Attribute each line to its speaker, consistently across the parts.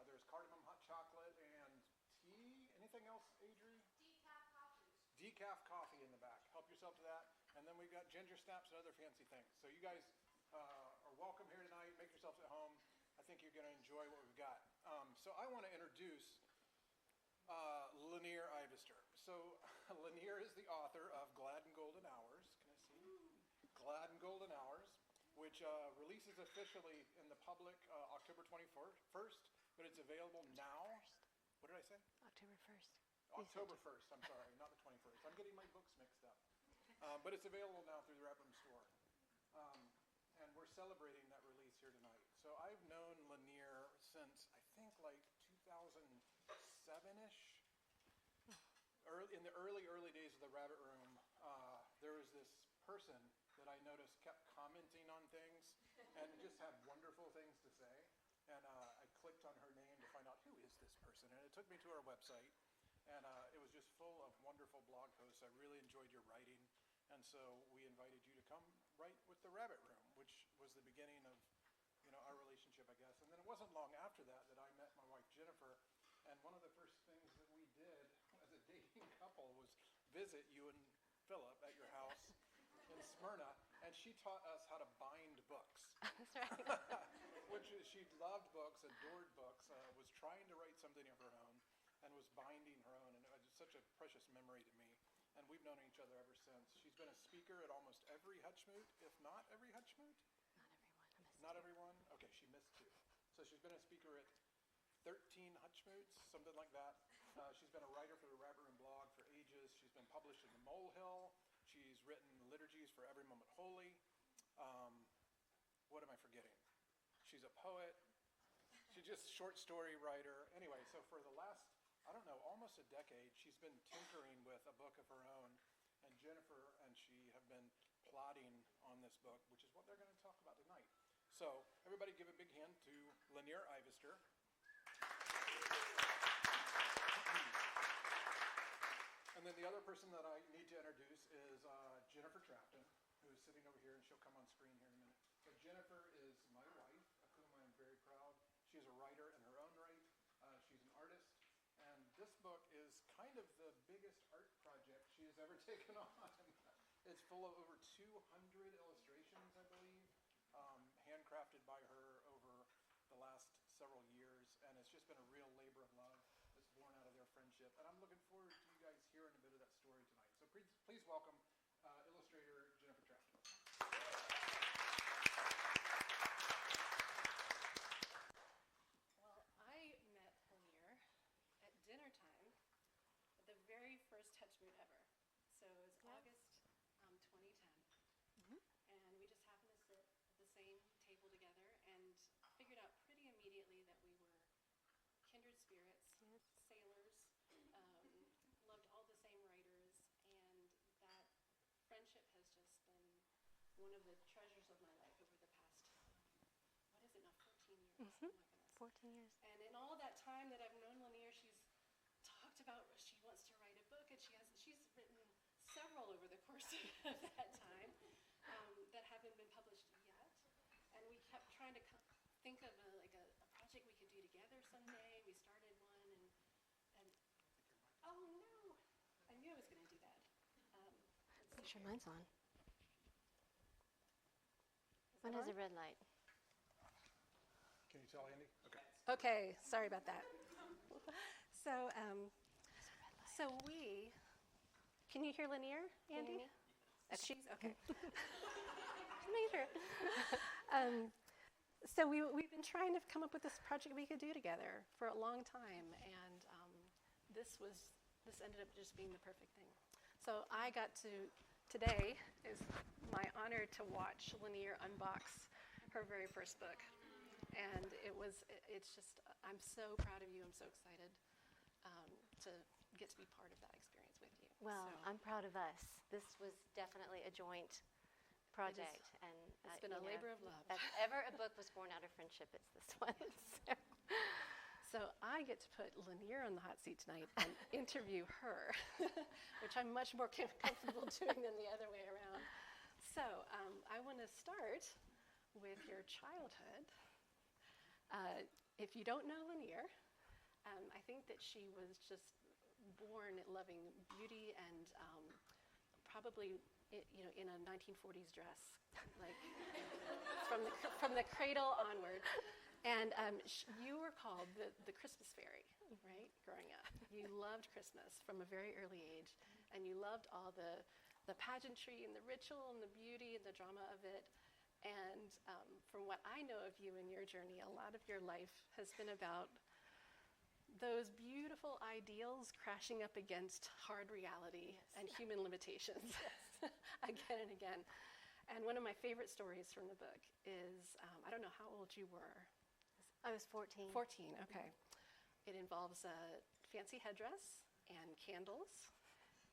Speaker 1: There's cardamom hot chocolate and tea. Anything else, Adri?
Speaker 2: Decaf coffee.
Speaker 1: Decaf coffee in the back. Help yourself to that. And then we've got ginger snaps and other fancy things. So you guys are welcome here tonight. Make yourselves at home. I think you're going to enjoy what we've got. So I want to introduce Lanier Ivester. So Lanier is the author of Glad and Golden Hours. Can I see? Glad and Golden Hours, which releases officially in the public October 21st, but it's available now. What did I say?
Speaker 3: October 1st.
Speaker 1: October 1st, I'm sorry, not the 21st. I'm getting my books mixed up. But it's available now through the Wrap Room store. And we're celebrating that release here tonight. So I've known Lanier since, I think, like 2007-ish. In the early days of the Rabbit Room, there was this person that I noticed kept commenting on things and just had wonderful things to say. And I clicked on her name to find out who is this person. And it took me to her website. And it was just full of wonderful blog posts. I really enjoyed your writing. And so we invited you to come write with the Rabbit Room, which was the beginning of, our relationship, I guess. And then it wasn't long after that I met my wife, Jennifer. And one of the first things that we did as a dating couple was visit you and Philip at your house in Smyrna. And she taught us how to bind books.
Speaker 3: That's right.
Speaker 1: Which she loved books, adored books, was trying to write something of her own, and was binding her own, and it was such a precious memory to me. And we've known each other ever since. She's been a speaker at almost every Hutchmoot, if not every Hutchmoot.
Speaker 3: Not everyone. I missed
Speaker 1: Not
Speaker 3: two.
Speaker 1: everyone? Okay, she missed 2. So she's been a speaker at 13 Hutchmoots, something like that. She's been a writer for the Rabbit Room blog for ages. She's been published in the Molehill. She's written liturgies for Every Moment Holy. What am I forgetting? She's a poet. She's just a short story writer. Anyway, so for the last, almost a decade, she's been tinkering with a book of her own. And Jennifer and she have been plotting on this book, which is what they're going to talk about tonight. So everybody give a big hand to Lanier Ivester. And then the other person that I need to introduce is Jennifer Trafton, who's sitting over here, and she'll come on screen here in a minute. So Jennifer is my wife, of whom I'm very proud. She's a writer in her own right. She's an artist. And this book is kind of the biggest art project she has ever taken on. It's full of over 200 illustrations, I believe, handcrafted by her over the last several years. And it's just been a real labor of love that's born out of their friendship. And I'm looking forward to you guys hearing a bit of that story tonight. So please welcome illustrator Jennifer Trafton.
Speaker 4: Well, I met Lanier at dinner time at the very first Hutchmoot ever. So it was August 2010.
Speaker 3: Mm-hmm.
Speaker 4: And we just happened to sit at the same table together and figured out pretty immediately that we were kindred spirits,
Speaker 3: Yes.
Speaker 4: sailors, loved all the same writers, and that friendship has just been one of the treasures of my life over the past, 14 years?
Speaker 3: Mm-hmm.
Speaker 4: Oh my goodness.
Speaker 3: 14 years.
Speaker 4: And in all that time that I've known Lanier, she's talked about she wants to write a book, and she's written several over the course of that time that haven't been published yet. And we kept trying to think of a project we could do together someday. We started one, and oh no, I knew I was going to do that.
Speaker 3: Make sure mine's on. When is a red light?
Speaker 1: Can you tell, Andy? Okay.
Speaker 4: Okay, sorry about that. So, can you hear Lanier, Andy?
Speaker 3: me?
Speaker 4: She's okay.
Speaker 3: Make sure.
Speaker 4: So we've been trying to come up with this project we could do together for a long time, and this ended up just being the perfect thing. So today is my honor to watch Lanier unbox her very first book. And I'm so proud of you. I'm so excited to get to be part of that experience with you.
Speaker 3: Well, I'm proud of us. This was definitely a joint project. And
Speaker 4: it's been a labor of love.
Speaker 3: If ever a book was born out of friendship, it's this one.
Speaker 4: So I get to put Lanier on the hot seat tonight and interview her, which I'm much more comfortable doing than the other way around. So I want to start with your childhood. if you don't know Lanier, I think that she was just born loving beauty and probably in a 1940s dress, like from the cradle onward. And you were called the Christmas fairy, right, growing up. You loved Christmas from a very early age, and you loved all the pageantry and the ritual and the beauty and the drama of it. And from what I know of you and your journey, a lot of your life has been about those beautiful ideals crashing up against hard reality and human limitations again and again. And one of my favorite stories from the book is, I don't know how old you were.
Speaker 3: I was 14.
Speaker 4: 14, okay. It involves a fancy headdress and candles.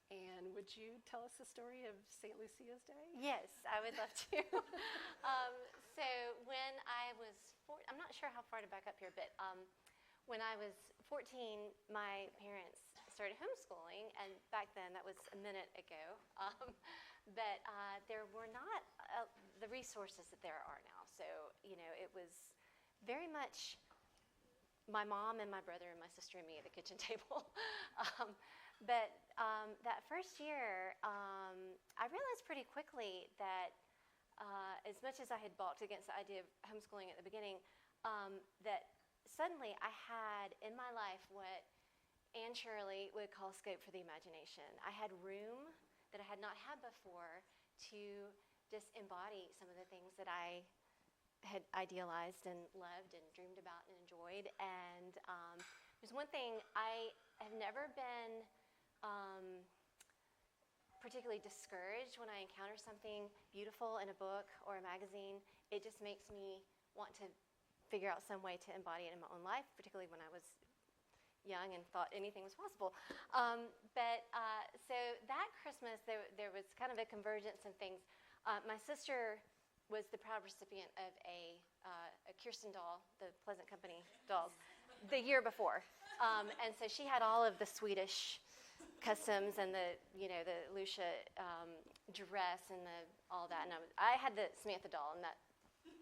Speaker 4: And would you tell us the story of St. Lucia's Day?
Speaker 3: Yes, I would love to. So when I was I'm not sure how far to back up here, but when I was 14, my parents started homeschooling, and back then, that was a minute ago, but there were not the resources that there are now. So, it was very much my mom and my brother and my sister and me at the kitchen table. But that first year, I realized pretty quickly that as much as I had balked against the idea of homeschooling at the beginning, that suddenly I had in my life what Anne Shirley would call scope for the imagination. I had room that I had not had before to just embody some of the things that I had idealized and loved and dreamed about and enjoyed. And there's one thing, I have never been particularly discouraged when I encounter something beautiful in a book or a magazine. It just makes me want to figure out some way to embody it in my own life, particularly when I was young and thought anything was possible. So that Christmas, there was kind of a convergence in things. My sister was the proud recipient of a Kirsten doll, the Pleasant Company dolls, the year before. And so she had all of the Swedish customs and the Lucia dress and all that. And I had the Samantha doll, and that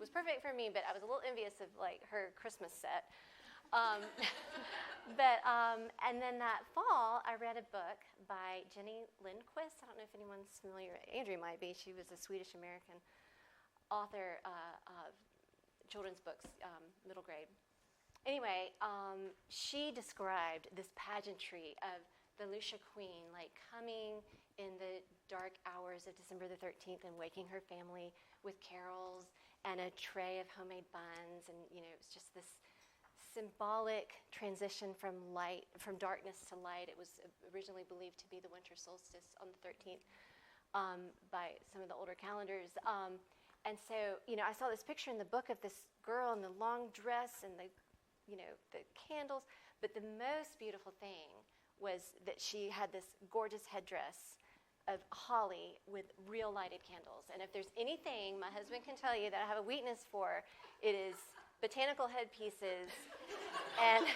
Speaker 3: was perfect for me, but I was a little envious of her Christmas set. And then that fall, I read a book by Jenny Lindquist. I don't know if anyone's familiar. Andrew might be. She was a Swedish-American author of children's books, middle grade. Anyway, she described this pageantry of the Lucia Queen, coming in the dark hours of December the 13th and waking her family with carols and a tray of homemade buns. And, it was just this symbolic transition from darkness to light. It was originally believed to be the winter solstice on the 13th by some of the older calendars. And so, I saw this picture in the book of this girl in the long dress and the candles. But the most beautiful thing was that she had this gorgeous headdress of holly with real lighted candles. And if there's anything my husband can tell you that I have a weakness for, it is botanical headpieces and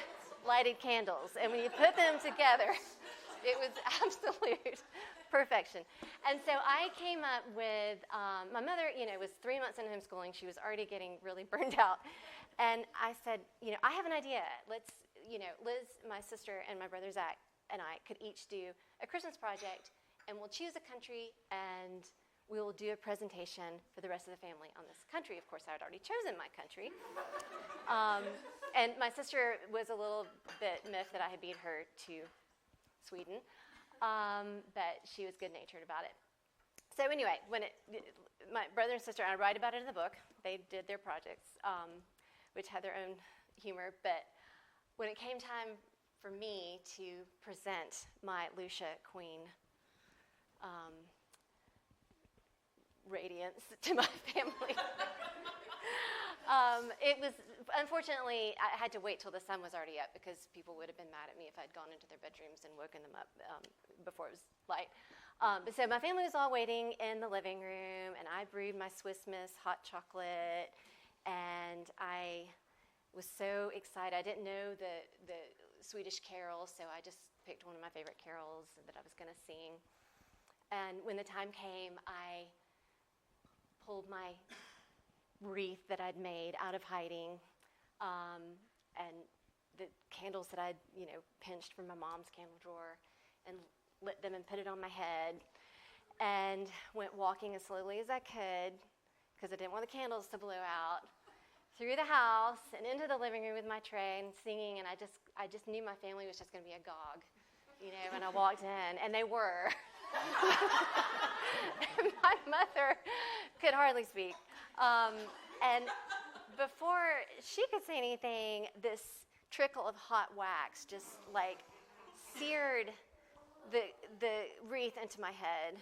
Speaker 3: lighted candles. And when you put them together, it was absolute perfection. And so I came up with, my mother, was 3 months into homeschooling. She was already getting really burned out. And I said, I have an idea. Let's, Liz, my sister, and my brother Zach, and I could each do a Christmas project, and we'll choose a country, and we will do a presentation for the rest of the family on this country. Of course, I had already chosen my country. And my sister was a little bit miffed that I had beat her to Sweden, but she was good-natured about it. So anyway, my brother and sister, and I write about it in the book. They did their projects, which had their own humor. But when it came time for me to present my Lucia Queen radiance to my family, it was, unfortunately, I had to wait till the sun was already up because people would have been mad at me if I'd gone into their bedrooms and woken them up before it was light. But so my family was all waiting in the living room, and I brewed my Swiss Miss hot chocolate, and I was so excited. I didn't know the Swedish carols, so I just picked one of my favorite carols that I was going to sing. And when the time came, I pulled my wreath that I'd made out of hiding, and the candles that I'd, pinched from my mom's candle drawer and lit them and put it on my head and went walking as slowly as I could because I didn't want the candles to blow out, through the house and into the living room with my tray and singing, and I just knew my family was just going to be agog, when I walked in, and they were. My mother could hardly speak. And before she could say anything, this trickle of hot wax just like seared the wreath into my head.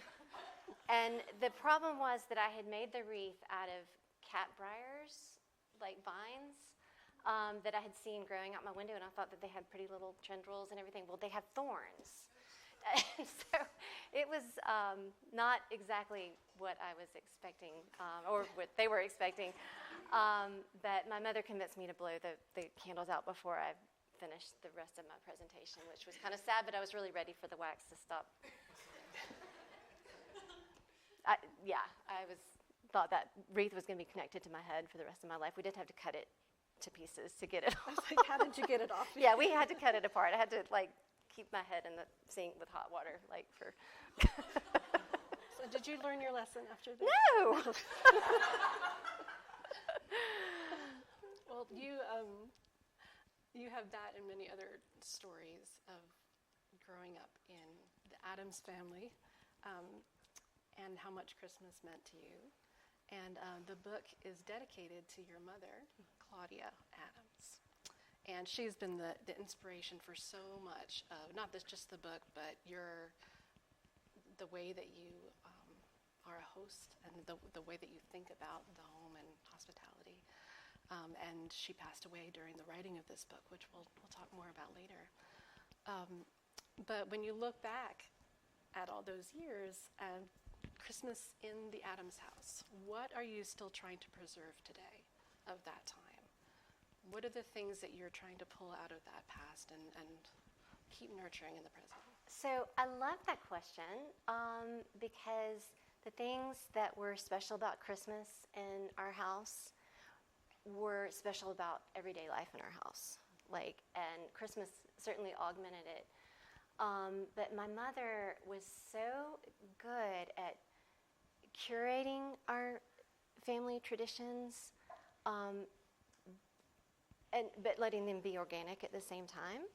Speaker 3: And the problem was that I had made the wreath out of cat briars, like vines, that I had seen growing out my window, and I thought that they had pretty little tendrils and everything. Well, they have thorns. And so it was not exactly what I was expecting, or what they were expecting. But my mother convinced me to blow the candles out before I finished the rest of my presentation, which was kind of sad, but I was really ready for the wax to stop. I thought that wreath was going to be connected to my head for the rest of my life. We did have to cut it to pieces to get it off.
Speaker 4: I was like, how did you get it off?
Speaker 3: Yeah, we had to cut it apart. I had to keep my head in the sink with hot water, for.
Speaker 4: So did you learn your lesson after this?
Speaker 3: No.
Speaker 4: Well, you have that and many other stories of growing up in the Adams family, and how much Christmas meant to you. And the book is dedicated to your mother, Claudia Adams. And she's been the inspiration for so much of, not just the book, but the way that you are a host and the way that you think about the home and hospitality. And she passed away during the writing of this book, which we'll talk more about later. But when you look back at all those years, Christmas in the Adams house, what are you still trying to preserve today of that time? What are the things that you're trying to pull out of that past and keep nurturing in the present?
Speaker 3: So I love that question, because the things that were special about Christmas in our house were special about everyday life in our house. And Christmas certainly augmented it. But my mother was so good at curating our family traditions, but letting them be organic at the same time.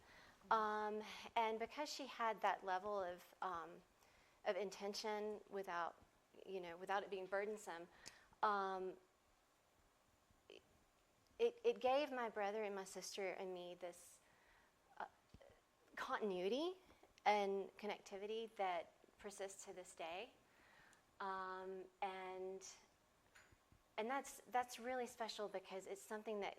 Speaker 3: And because she had that level of intention without it being burdensome, it gave my brother and my sister and me this continuity and connectivity that persists to this day. And that's really special because it's something that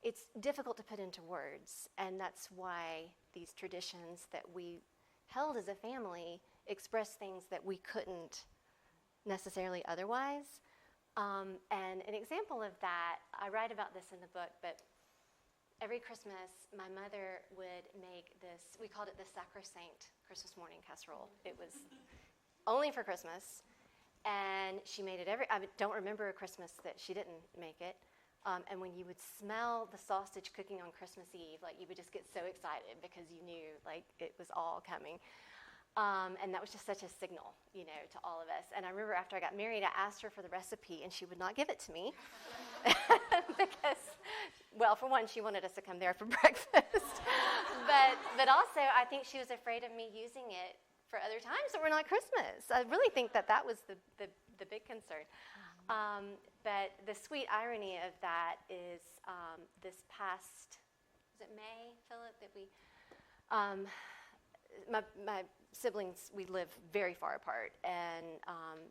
Speaker 3: it's difficult to put into words, and that's why these traditions that we held as a family express things that we couldn't necessarily otherwise. And an example of that, I write about this in the book, but every Christmas, my mother would make this, we called it the sacrosanct Christmas morning casserole. It was only for Christmas, and she made it I don't remember a Christmas that she didn't make it. And when you would smell the sausage cooking on Christmas Eve, you would just get so excited because you knew, it was all coming. And that was just such a signal, to all of us. And I remember after I got married, I asked her for the recipe, and she would not give it to me because, well, for one, she wanted us to come there for breakfast. but also, I think she was afraid of me using it for other times that were not Christmas. I really think that was the big concern. But the sweet irony of that is this past, was it May, Philip, that we, my siblings, we live very far apart, and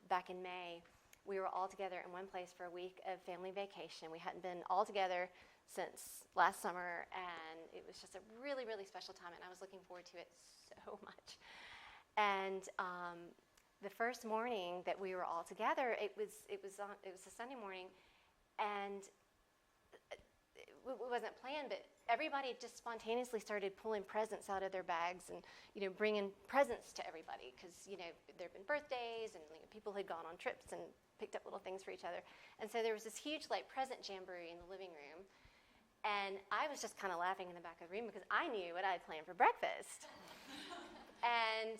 Speaker 3: back in May, we were all together in one place for a week of family vacation. We hadn't been all together since last summer, and it was just a really, really special time, and I was looking forward to it so much. And the first morning that we were all together, it was a Sunday morning, and wasn't planned, but everybody just spontaneously started pulling presents out of their bags and, bringing presents to everybody because, there had been birthdays and people had gone on trips and picked up little things for each other. And so there was this huge, present jamboree in the living room. And I was just kind of laughing in the back of the room because I knew what I had planned for breakfast. And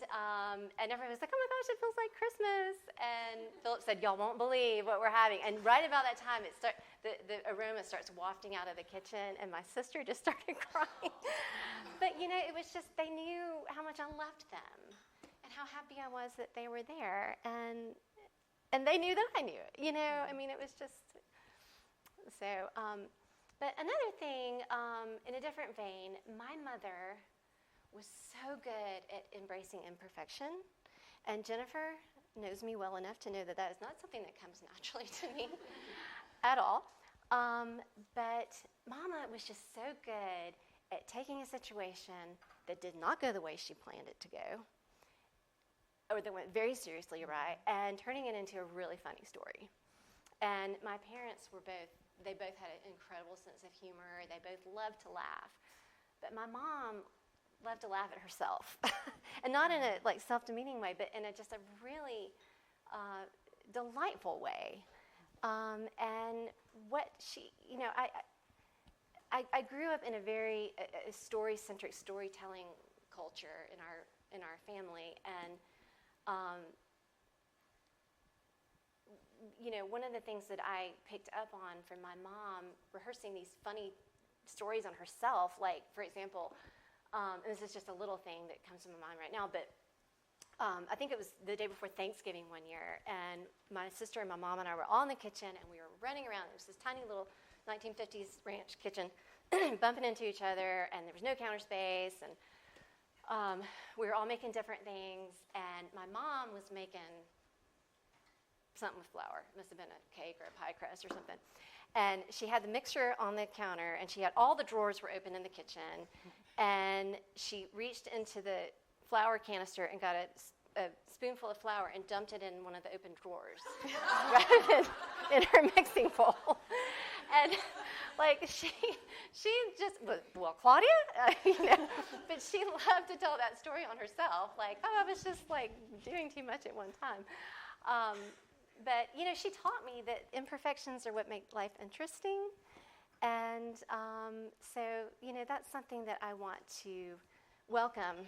Speaker 3: everyone was like, oh my gosh, it feels like Christmas. And Philip said, y'all won't believe what we're having. And right about that time, the aroma starts wafting out of the kitchen, and my sister just started crying. But, it was just, they knew how much I loved them and how happy I was that they were there. And they knew that I knew it, it was just, so. But another thing, in a different vein, my mother was so good at embracing imperfection. And Jennifer knows me well enough to know that is not something that comes naturally to me at all. But Mama was just so good at taking a situation that did not go the way she planned it to go, or that went very seriously awry, and turning it into a really funny story. And my parents they both had an incredible sense of humor. They both loved to laugh. But my mom loved to laugh at herself. And not in a self-demeaning way, but in just a really delightful way. And what she, I grew up in a very story-centric storytelling culture in our family. And one of the things that I picked up on from my mom rehearsing these funny stories on herself, like, for example, and this is just a little thing that comes to my mind right now, but I think it was the day before Thanksgiving one year, and my sister and my mom and I were all in the kitchen, and we were running around. It was this tiny little 1950s ranch kitchen, bumping into each other, and there was no counter space, and we were all making different things, and my mom was making something with flour. It must have been a cake or a pie crust or something. And she had the mixture on the counter, and she had all the drawers were open in the kitchen, and she reached into the flour canister and got a spoonful of flour and dumped it in one of the open drawers rather than in her mixing bowl. And she just, well, Claudia, but she loved to tell that story on herself, I was just doing too much at one time. But, she taught me that imperfections are what make life interesting. And so, that's something that I want to welcome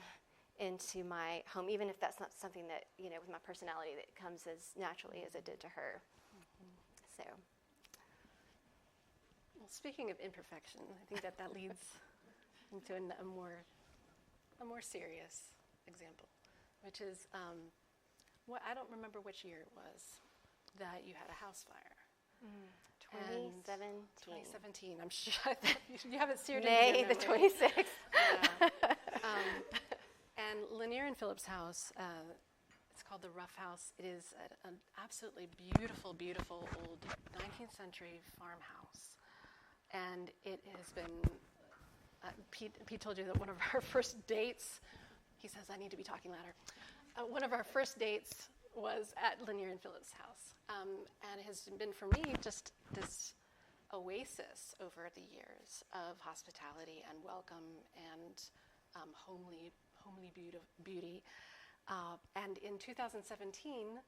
Speaker 3: into my home, even if that's not something that, with my personality that comes as naturally as it did to her. Mm-hmm. So.
Speaker 4: Well, speaking of imperfection, I think that leads into a more serious example, which is, I don't remember which year it was that you had a house fire.
Speaker 3: 2017.
Speaker 4: I'm sure you have it seared
Speaker 3: May
Speaker 4: into your
Speaker 3: the
Speaker 4: memory.
Speaker 3: 26th.
Speaker 4: Yeah. And Lanier and Philip's house, it's called the Rough House. It is an absolutely beautiful, beautiful old 19th century farmhouse. And it has been, Pete told you that one of our first dates, he says, I need to be talking louder. One of our first dates was at Lanier and Philip's house. And it has been for me just this oasis over the years of hospitality and welcome and homely beauty. And in 2017,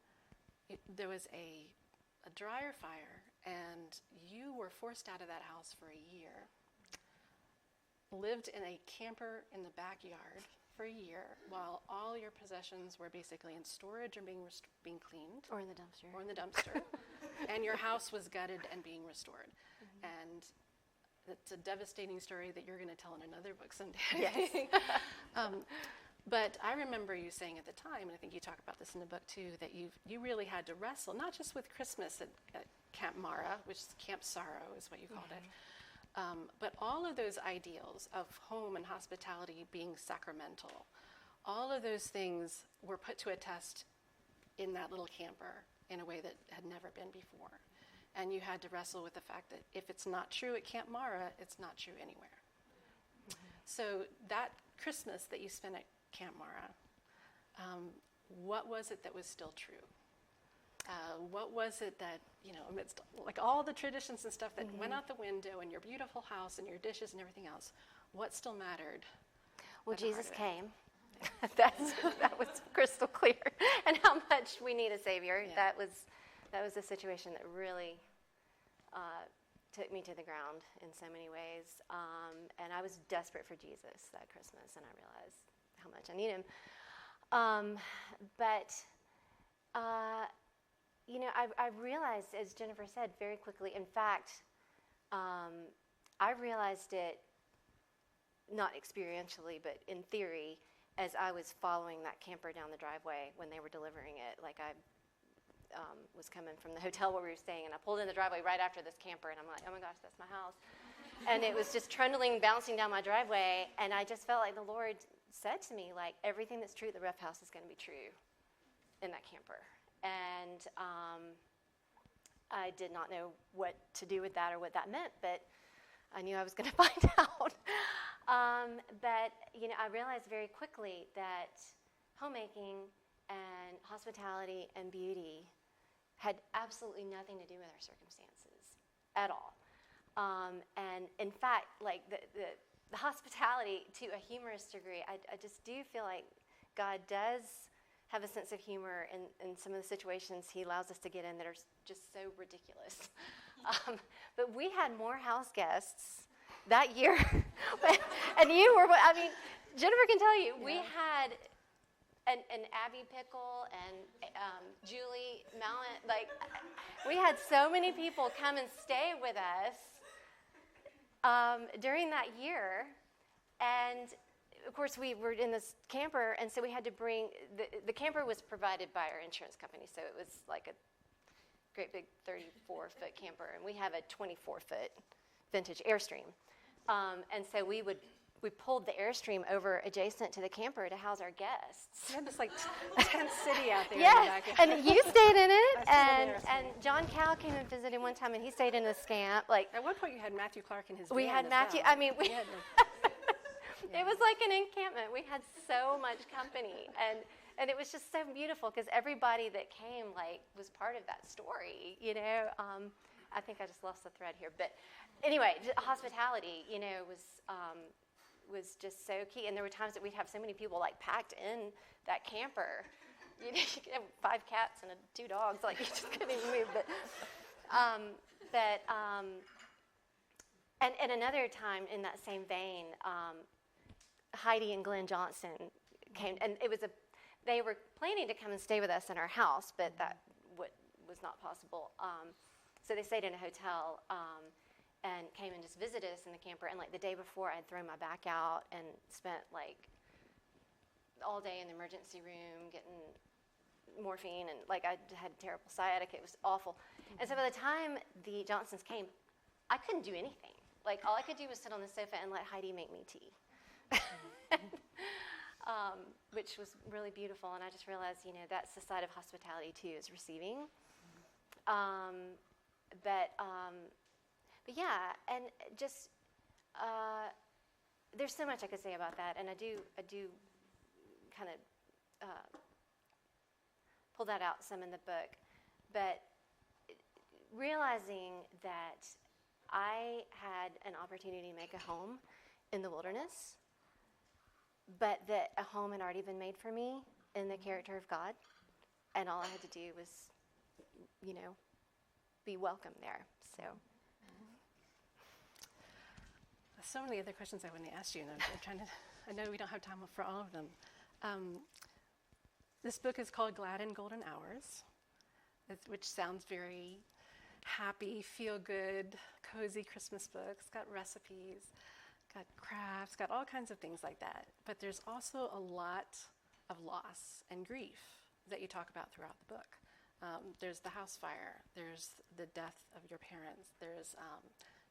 Speaker 4: there was a dryer fire, and you were forced out of that house for a year, lived in a camper in the backyard for a year while all your possessions were basically in storage or being cleaned.
Speaker 3: Or in the dumpster.
Speaker 4: And your house was gutted and being restored. Mm-hmm. And it's a devastating story that you're going to tell in another book someday.
Speaker 3: Yes.
Speaker 4: But I remember you saying at the time, and I think you talk about this in the book too, that you really had to wrestle, not just with Christmas at Camp Mara, which is Camp Sorrow is what you called it, but all of those ideals of home and hospitality being sacramental, all of those things were put to a test in that little camper in a way that had never been before. And you had to wrestle with the fact that if it's not true at Camp Mara, it's not true anywhere. Mm-hmm. So that Christmas that you spent at Camp Mara, what was it that was still true? what was it that, amidst like all the traditions and stuff that went out the window and your beautiful house and your dishes and everything else, what still mattered?
Speaker 3: Well, Jesus came. That was crystal clear. And how much we need a Savior. Yeah. That was a situation that really took me to the ground in so many ways. And I was desperate for Jesus that Christmas, and I realized how much I need him. I realized, as Jennifer said, very quickly. In fact, I realized it not experientially, but in theory, as I was following that camper down the driveway when they were delivering it. Like I was coming from the hotel where we were staying, and I pulled in the driveway right after this camper, and I'm like, oh my gosh, that's my house. And it was just trundling, bouncing down my driveway, and I just felt like the Lord said to me, like, everything that's true at the Rough House is going to be true in that camper. And I did not know what to do with that or what that meant, but I knew I was going to find out. I realized very quickly that homemaking and hospitality and beauty had absolutely nothing to do with our circumstances at all. And in fact, like the hospitality to a humorous degree, I just do feel like God does have a sense of humor in some of the situations he allows us to get in that are just so ridiculous. But we had more house guests that year. And you were, Jennifer can tell you, we had an Abby Pickle and Julie Mallon. Like, we had so many people come and stay with us during that year. And of course, we were in this camper, and so we had to bring, the camper was provided by our insurance company, so it was like a great big 34-foot camper, and we have a 24-foot vintage Airstream. And so we pulled the Airstream over adjacent to the camper to house our guests.
Speaker 4: You had this like tent city out there.
Speaker 3: Yes,
Speaker 4: in the
Speaker 3: and you stayed in it, and John Cowell came and visited one time, and he stayed in a scamp. Like,
Speaker 4: at one point, you had Matthew Clark in his.
Speaker 3: We
Speaker 4: van
Speaker 3: had
Speaker 4: as
Speaker 3: Matthew.
Speaker 4: well.
Speaker 3: It was like an encampment. We had so much company, and it was just so beautiful because everybody that came was part of that story. I think I just lost the thread here, but anyway, hospitality, was just so key. And there were times that we'd have so many people packed in that camper. You could have 5 cats and 2 dogs, you just couldn't even move. And another time in that same vein, Heidi and Glenn Johnson came, and they were planning to come and stay with us in our house, but that was not possible. So they stayed in a hotel and came and just visited us in the camper. And the day before, I'd thrown my back out and spent all day in the emergency room getting morphine, and I had terrible sciatica. It was awful. Mm-hmm. And so by the time the Johnsons came, I couldn't do anything. All I could do was sit on the sofa and let Heidi make me tea, which was really beautiful. And I just realized, that's the side of hospitality too, is receiving. But yeah, and just there's so much I could say about that, and I do kind of pull that out some in the book. But realizing that I had an opportunity to make a home in the wilderness, but that a home had already been made for me in the character of God, and all I had to do was, be welcome there.
Speaker 4: So many other questions I want to ask you, and I'm trying to. I know we don't have time for all of them. This book is called Glad and Golden Hours, which sounds very happy, feel-good, cozy Christmas book. It's got recipes, got crafts, got all kinds of things like that. But there's also a lot of loss and grief that you talk about throughout the book. There's the house fire. There's the death of your parents. There's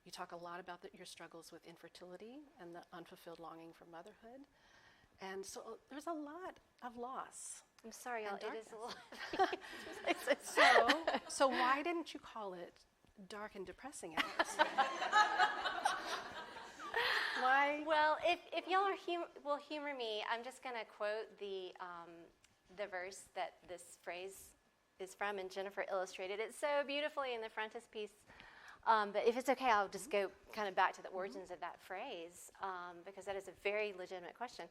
Speaker 4: you talk a lot about your struggles with infertility and the unfulfilled longing for motherhood. And so there's a lot of loss.
Speaker 3: I'm sorry, y'all. It is a lot.
Speaker 4: So why didn't you call it Dark and Depressing Hours? Why?
Speaker 3: Well, if y'all will humor me, I'm just going to quote the verse that this phrase is from, and Jennifer illustrated it so beautifully in the frontispiece. But if it's okay, I'll just go kind of back to the origins of that phrase, because that is a very legitimate question,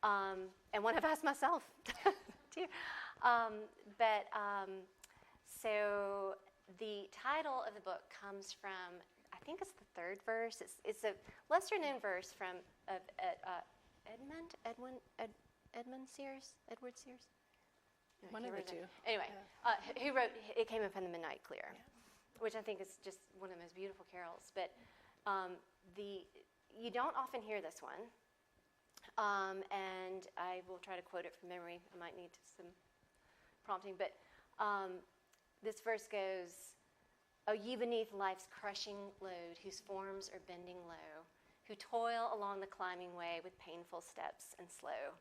Speaker 3: and one I've asked myself too. So the title of the book comes from, I think it's the third verse. It's a lesser-known verse from Edmund Sears. No,
Speaker 4: One of the two.
Speaker 3: Anyway, who wrote "It Came Upon the Midnight Clear," which I think is just one of the most beautiful carols. But you don't often hear this one, and I will try to quote it from memory. I might need some prompting, but this verse goes, "O ye beneath life's crushing load, whose forms are bending low, who toil along the climbing way with painful steps and slow.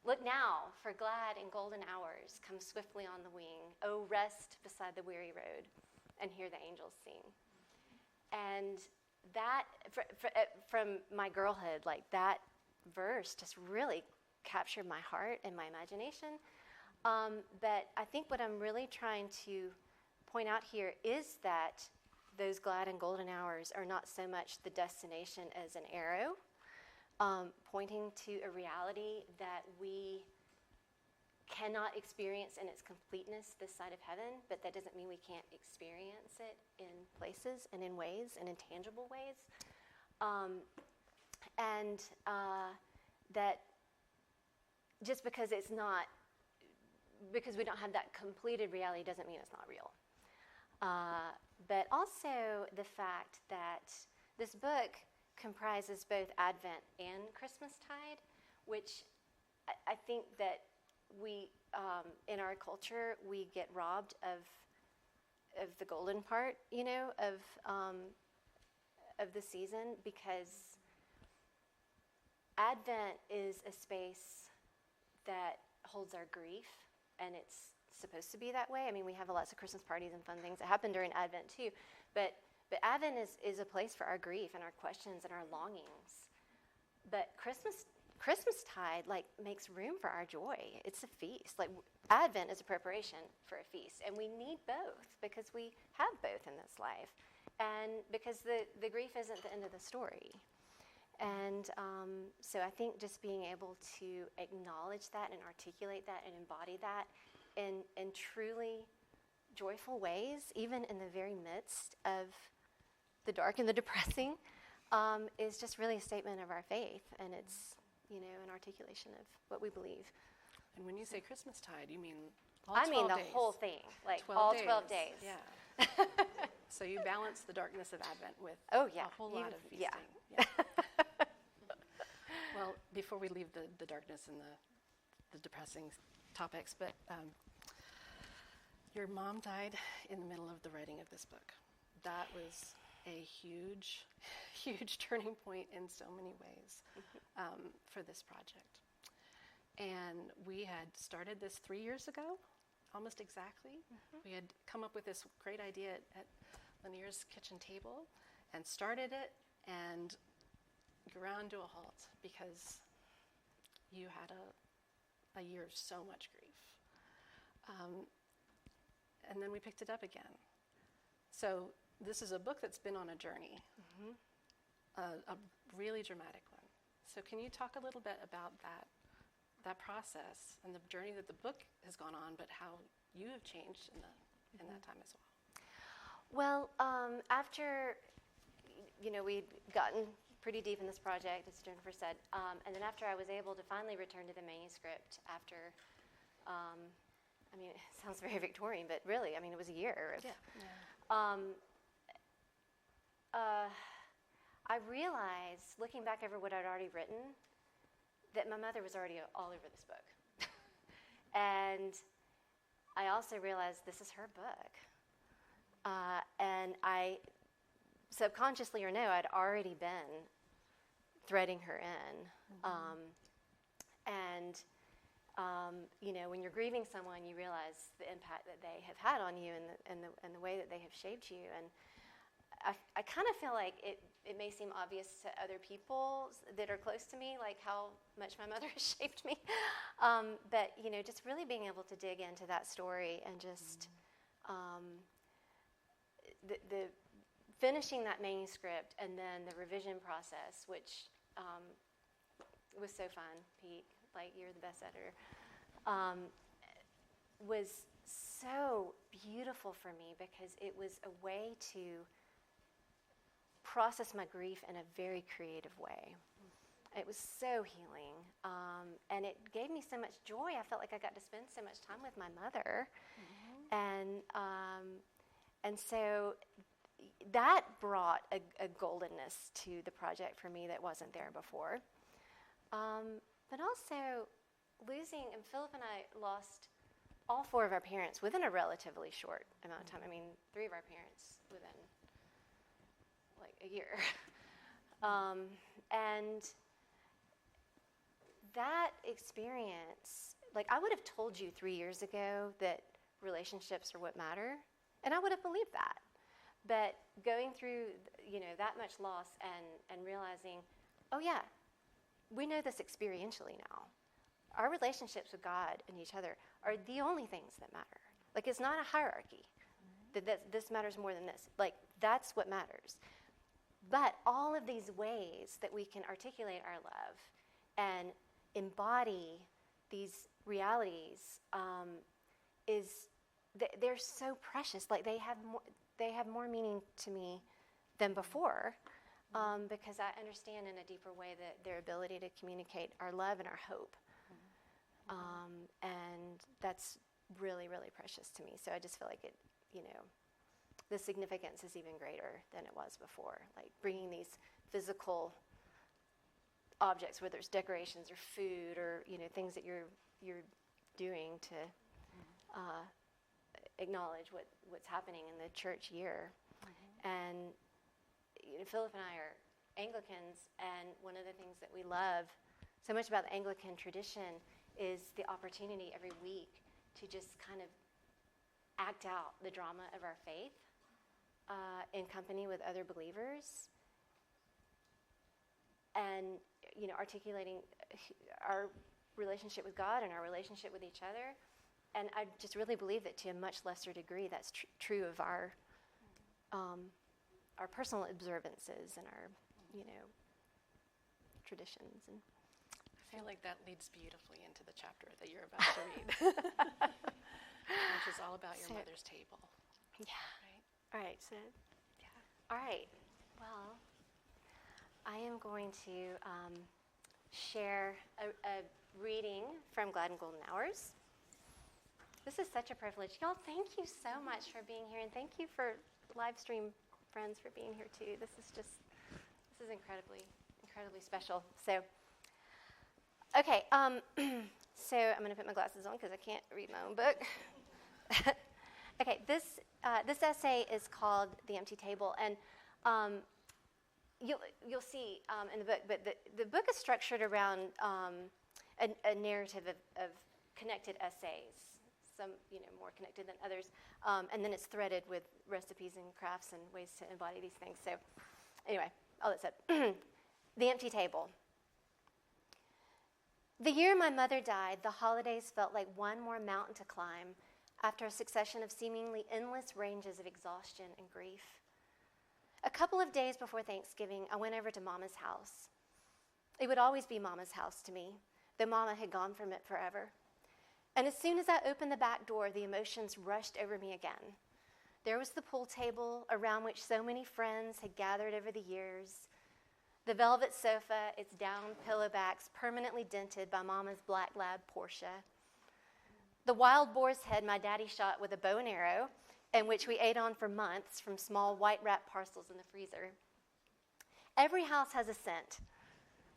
Speaker 3: Look now, for glad and golden hours come swiftly on the wing. Oh, rest beside the weary road and hear the angels sing." And that, from my girlhood, like that verse just really captured my heart and my imagination. But I think what I'm really trying to point out here is that those glad and golden hours are not so much the destination as an arrow, pointing to a reality that we cannot experience in its completeness this side of heaven, but that doesn't mean we can't experience it in places and in ways and in tangible ways. That just because because we don't have that completed reality doesn't mean it's not real. But also the fact that this book comprises both Advent and Christmastide, which I think that we, in our culture, we get robbed of the golden part, of the season, because Advent is a space that holds our grief, and it's supposed to be that way. I mean, we have lots of Christmas parties and fun things that happen during Advent too, but Advent is a place for our grief and our questions and our longings. But Christmastide makes room for our joy. It's a feast. Advent is a preparation for a feast, and we need both because we have both in this life, and because the grief isn't the end of the story. And so I think just being able to acknowledge that and articulate that and embody that in truly joyful ways, even in the very midst of the dark and the depressing, is just really a statement of our faith, and it's an articulation of what we believe.
Speaker 4: And when you say Christmastide, you mean all 12
Speaker 3: I mean the
Speaker 4: days.
Speaker 3: whole thing, 12 days.
Speaker 4: Yeah. So you balance the darkness of Advent with
Speaker 3: a
Speaker 4: whole lot of feasting.
Speaker 3: Yeah.
Speaker 4: Well, before we leave the darkness and the depressing topics, but your mom died in the middle of the writing of this book. That was a huge, huge turning point in so many ways for this project. And we had started this 3 years ago, almost exactly. We had come up with this great idea at Lanier's kitchen table and started it and ground to a halt because you had a year of so much grief. And then we picked it up again. So this is a book that's been on a journey, a really dramatic one. So can you talk a little bit about that process and the journey that the book has gone on, but how you have changed in that time as well?
Speaker 3: Well, after we'd gotten pretty deep in this project, as Jennifer said, and then after I was able to finally return to the manuscript after, it sounds very Victorian, but really, it was a year. I realized, looking back over what I'd already written, that my mother was already all over this book. And I also realized this is her book. And I, subconsciously or no, I'd already been threading her in. When you're grieving someone, you realize the impact that they have had on you and the way that they have shaped you. And I kind of feel like it may seem obvious to other people that are close to me, like how much my mother has shaped me. But, just really being able to dig into that story and just the finishing that manuscript and then the revision process, which was so fun, Pete. Like, you're the best editor. Was so beautiful for me because it was a way to process my grief in a very creative way. It was so healing, and it gave me so much joy. I felt like I got to spend so much time with my mother, and so that brought a goldenness to the project for me that wasn't there before. But also losing, and Philip and I lost all 4 of our parents within a relatively short amount of time. I mean, 3 of our parents within like a year. And that experience, like, I would have told you 3 years ago that relationships are what matter, and I would have believed that. But going through, that much loss and realizing, oh yeah, we know this experientially now. Our relationships with God and each other are the only things that matter. Like, it's not a hierarchy. That this matters more than this. Like, that's what matters. But all of these ways that we can articulate our love and embody these realities they're so precious. Like, they have more meaning to me than before, because I understand in a deeper way that their ability to communicate our love and our hope. And that's really, really precious to me. So I just feel like it, the significance is even greater than it was before. Like, bringing these physical objects, whether it's decorations or food or, things that you're doing to acknowledge what's happening in the church year. And Philip and I are Anglicans, and one of the things that we love so much about the Anglican tradition is the opportunity every week to just kind of act out the drama of our faith in company with other believers, and articulating our relationship with God and our relationship with each other. And I just really believe that to a much lesser degree that's true of our personal observances and our traditions. And
Speaker 4: I feel like that leads beautifully into the chapter that you're about to read, which is all about your mother's table.
Speaker 3: Yeah.
Speaker 4: Right?
Speaker 3: All right. So, yeah. All right. Well, I am going to share a reading from Glad and Golden Hours. This is such a privilege. Y'all, thank you so much for being here, and thank you for live stream friends for being here too. This is incredibly, incredibly special. So, okay, so I'm going to put my glasses on because I can't read my own book. Okay, this essay is called "The Empty Table," and you'll see in the book. But the book is structured around a narrative of connected essays. Some more connected than others, and then it's threaded with recipes and crafts and ways to embody these things. So, anyway, all that said, The Empty Table. The year my mother died, the holidays felt like one more mountain to climb after a succession of seemingly endless ranges of exhaustion and grief. A couple of days before Thanksgiving, I went over to Mama's house. It would always be Mama's house to me, though Mama had gone from it forever. And as soon as I opened the back door, the emotions rushed over me again. There was the pool table around which so many friends had gathered over the years, the velvet sofa, its down pillow backs permanently dented by Mama's black lab Portia, the wild boar's head my daddy shot with a bow and arrow, and which we ate on for months from small white wrapped parcels in the freezer. Every house has a scent.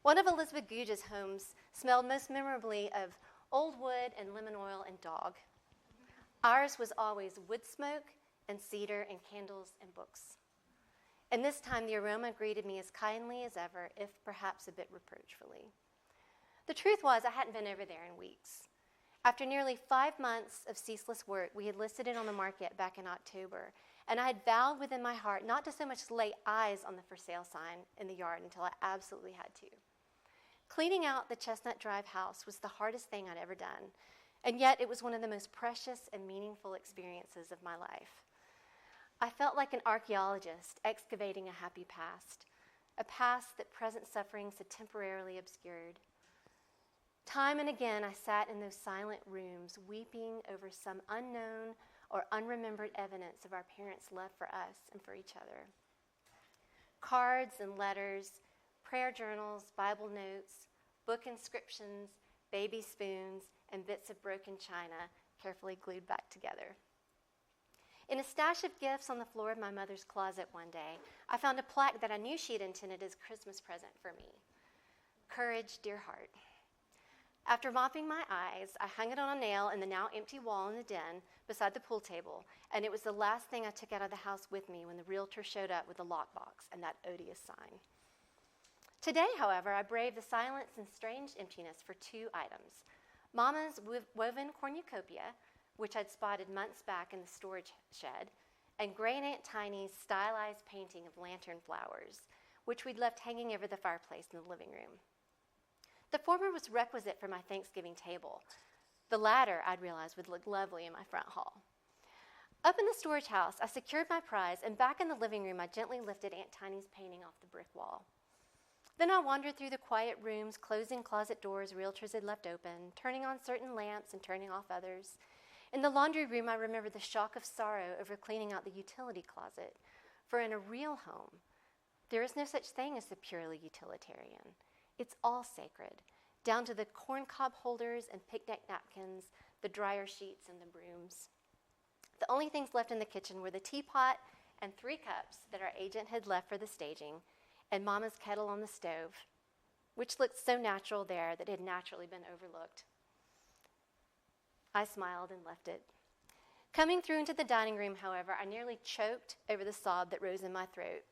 Speaker 3: One of Elizabeth Googe's homes smelled most memorably of old wood and lemon oil and dog. Ours was always wood smoke and cedar and candles and books. And this time the aroma greeted me as kindly as ever, if perhaps a bit reproachfully. The truth was I hadn't been over there in weeks. After nearly 5 months of ceaseless work, we had listed it on the market back in October, and I had vowed within my heart not to so much lay eyes on the for sale sign in the yard until I absolutely had to. Cleaning out the Chestnut Drive house was the hardest thing I'd ever done, and yet it was one of the most precious and meaningful experiences of my life. I felt like an archaeologist excavating a happy past, a past that present sufferings had temporarily obscured. Time and again, I sat in those silent rooms, weeping over some unknown or unremembered evidence of our parents' love for us and for each other. Cards and letters, prayer journals, Bible notes, book inscriptions, baby spoons, and bits of broken china carefully glued back together. In a stash of gifts on the floor of my mother's closet one day, I found a plaque that I knew she had intended as a Christmas present for me. Courage, dear heart. After mopping my eyes, I hung it on a nail in the now empty wall in the den beside the pool table, and it was the last thing I took out of the house with me when the realtor showed up with the lockbox and that odious sign. Today, however, I braved the silence and strange emptiness for two items. Mama's woven cornucopia, which I'd spotted months back in the storage shed, and Great Aunt Tiny's stylized painting of lantern flowers, which we'd left hanging over the fireplace in the living room. The former was requisite for my Thanksgiving table. The latter, I'd realized, would look lovely in my front hall. Up in the storage house, I secured my prize, and back in the living room, I gently lifted Aunt Tiny's painting off the brick wall. Then I wandered through the quiet rooms, closing closet doors realtors had left open, turning on certain lamps and turning off others. In the laundry room, I remember the shock of sorrow over cleaning out the utility closet. For in a real home, there is no such thing as the purely utilitarian. It's all sacred, down to the corncob holders and picnic napkins, the dryer sheets and the brooms. The only things left in the kitchen were the teapot and 3 cups that our agent had left for the staging, and Mama's kettle on the stove, which looked so natural there that it had naturally been overlooked. I smiled and left it. Coming through into the dining room, however, I nearly choked over the sob that rose in my throat.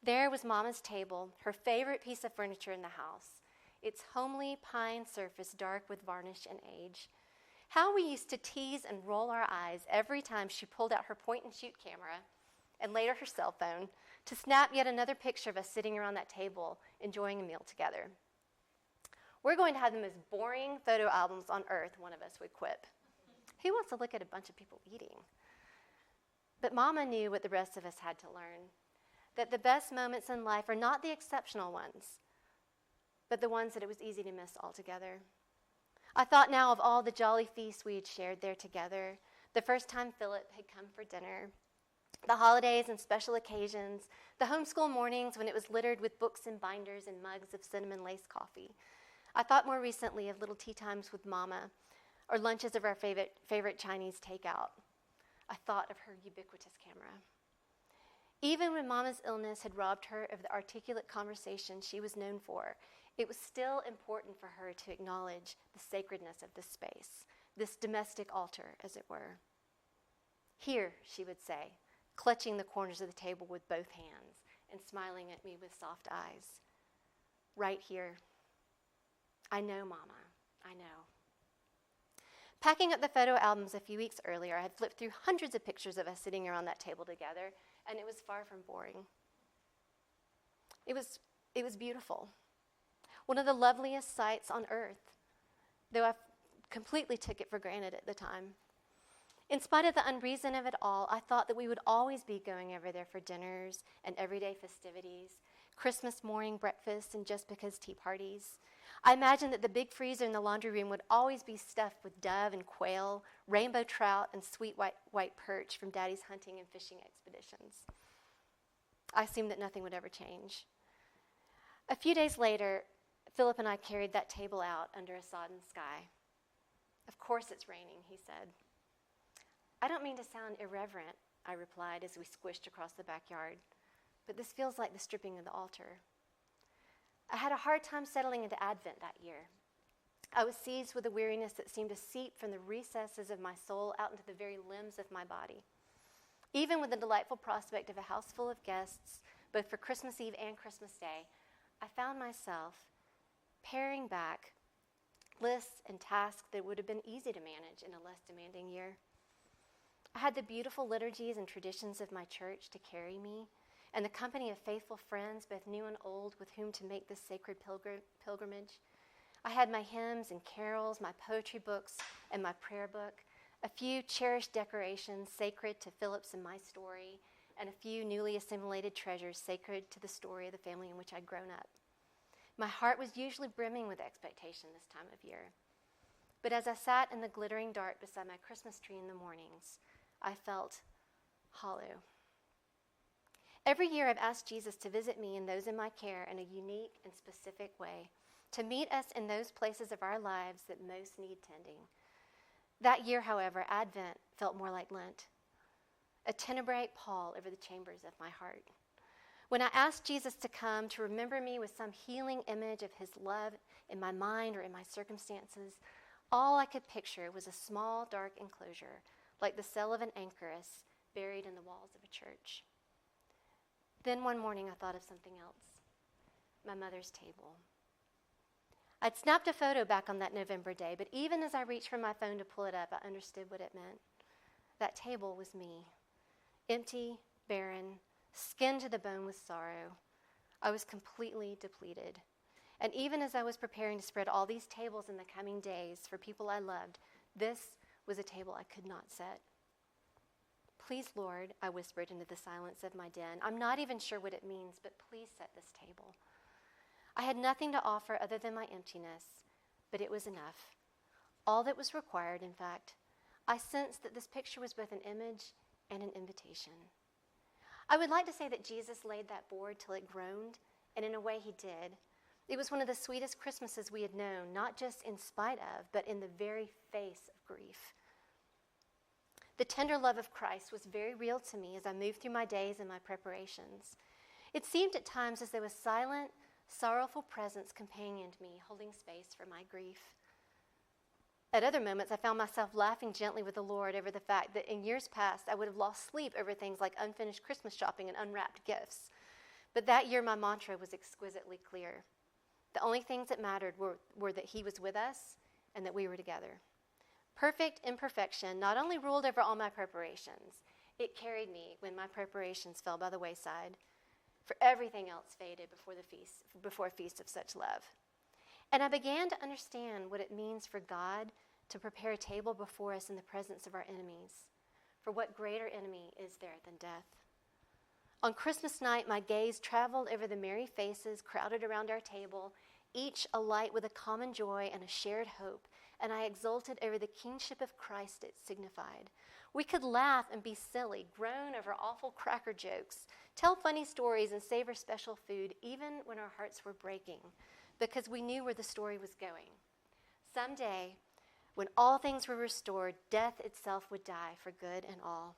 Speaker 3: There was Mama's table, her favorite piece of furniture in the house, its homely pine surface dark with varnish and age. How we used to tease and roll our eyes every time she pulled out her point-and-shoot camera and later her cell phone to snap yet another picture of us sitting around that table enjoying a meal together. We're going to have the most boring photo albums on earth, one of us would quip. Who wants to look at a bunch of people eating? But Mama knew what the rest of us had to learn, that the best moments in life are not the exceptional ones, but the ones that it was easy to miss altogether. I thought now of all the jolly feasts we had shared there together, the first time Philip had come for dinner, the holidays and special occasions, the homeschool mornings when it was littered with books and binders and mugs of cinnamon lace coffee. I thought more recently of little tea times with Mama, or lunches of our favorite Chinese takeout. I thought of her ubiquitous camera. Even when Mama's illness had robbed her of the articulate conversation she was known for, it was still important for her to acknowledge the sacredness of this space, this domestic altar, as it were. Here, she would say, clutching the corners of the table with both hands and smiling at me with soft eyes. Right here. I know, Mama, I know. Packing up the photo albums a few weeks earlier, I had flipped through hundreds of pictures of us sitting around that table together, and it was far from boring. It was beautiful. One of the loveliest sights on earth, though I completely took it for granted at the time. In spite of the unreason of it all, I thought that we would always be going over there for dinners and everyday festivities, Christmas morning breakfasts and just because tea parties. I imagined that the big freezer in the laundry room would always be stuffed with dove and quail, rainbow trout, and sweet white perch from Daddy's hunting and fishing expeditions. I assumed that nothing would ever change. A few days later, Philip and I carried that table out under a sodden sky. Of course it's raining, he said. I don't mean to sound irreverent, I replied as we squished across the backyard, but this feels like the stripping of the altar. I had a hard time settling into Advent that year. I was seized with a weariness that seemed to seep from the recesses of my soul out into the very limbs of my body. Even with the delightful prospect of a house full of guests, both for Christmas Eve and Christmas Day, I found myself paring back lists and tasks that would have been easy to manage in a less demanding year. I had the beautiful liturgies and traditions of my church to carry me, and the company of faithful friends, both new and old, with whom to make this sacred pilgrimage. I had my hymns and carols, my poetry books, and my prayer book, a few cherished decorations sacred to Philip's and my story, and a few newly assimilated treasures sacred to the story of the family in which I'd grown up. My heart was usually brimming with expectation this time of year. But as I sat in the glittering dark beside my Christmas tree in the mornings, I felt hollow. Every year I've asked Jesus to visit me and those in my care in a unique and specific way, to meet us in those places of our lives that most need tending. That year, however, Advent felt more like Lent, a tenebrae pall over the chambers of my heart. When I asked Jesus to come to remember me with some healing image of his love in my mind or in my circumstances, all I could picture was a small, dark enclosure, like the cell of an anchoress buried in the walls of a church. Then one morning I thought of something else, my mother's table. I'd snapped a photo back on that November day, but even as I reached for my phone to pull it up, I understood what it meant. That table was me, empty, barren, skinned to the bone with sorrow. I was completely depleted. And even as I was preparing to spread all these tables in the coming days for people I loved, this was a table I could not set. Please, Lord, I whispered into the silence of my den. I'm not even sure what it means, but please set this table. I had nothing to offer other than my emptiness, but it was enough. All that was required, in fact. I sensed that this picture was both an image and an invitation. I would like to say that Jesus laid that board till it groaned, and in a way he did. It was one of the sweetest Christmases we had known, not just in spite of, but in the very face of grief. The tender love of Christ was very real to me as I moved through my days and my preparations. It seemed at times as though a silent, sorrowful presence companioned me, holding space for my grief. At other moments, I found myself laughing gently with the Lord over the fact that in years past, I would have lost sleep over things like unfinished Christmas shopping and unwrapped gifts. But that year, my mantra was exquisitely clear. The only things that mattered were that he was with us and that we were together. Perfect imperfection not only ruled over all my preparations, it carried me when my preparations fell by the wayside, for everything else faded before a feast of such love. And I began to understand what it means for God to prepare a table before us in the presence of our enemies. For what greater enemy is there than death? On Christmas night, my gaze traveled over the merry faces crowded around our table, each alight with a common joy and a shared hope, and I exulted over the kingship of Christ it signified. We could laugh and be silly, groan over awful cracker jokes, tell funny stories, and savor special food, even when our hearts were breaking, because we knew where the story was going. Someday, when all things were restored, death itself would die for good and all.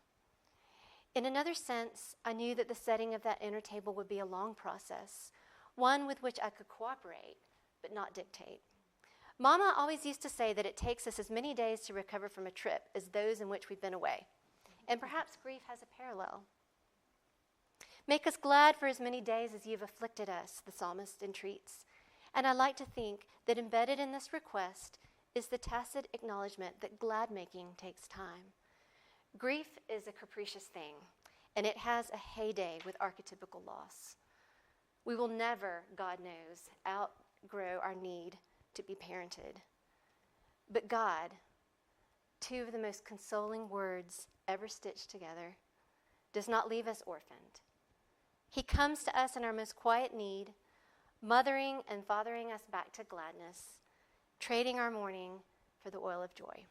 Speaker 3: In another sense, I knew that the setting of that inner table would be a long process, one with which I could cooperate, but not dictate. Mama always used to say that it takes us as many days to recover from a trip as those in which we've been away. And perhaps grief has a parallel. Make us glad for as many days as you've afflicted us, the psalmist entreats. And I like to think that embedded in this request is the tacit acknowledgement that glad-making takes time. Grief is a capricious thing, and it has a heyday with archetypical loss. We will never, God knows, outgrow our need to be parented. But God, two of the most consoling words ever stitched together, does not leave us orphaned. He comes to us in our most quiet need, mothering and fathering us back to gladness, trading our mourning for the oil of joy.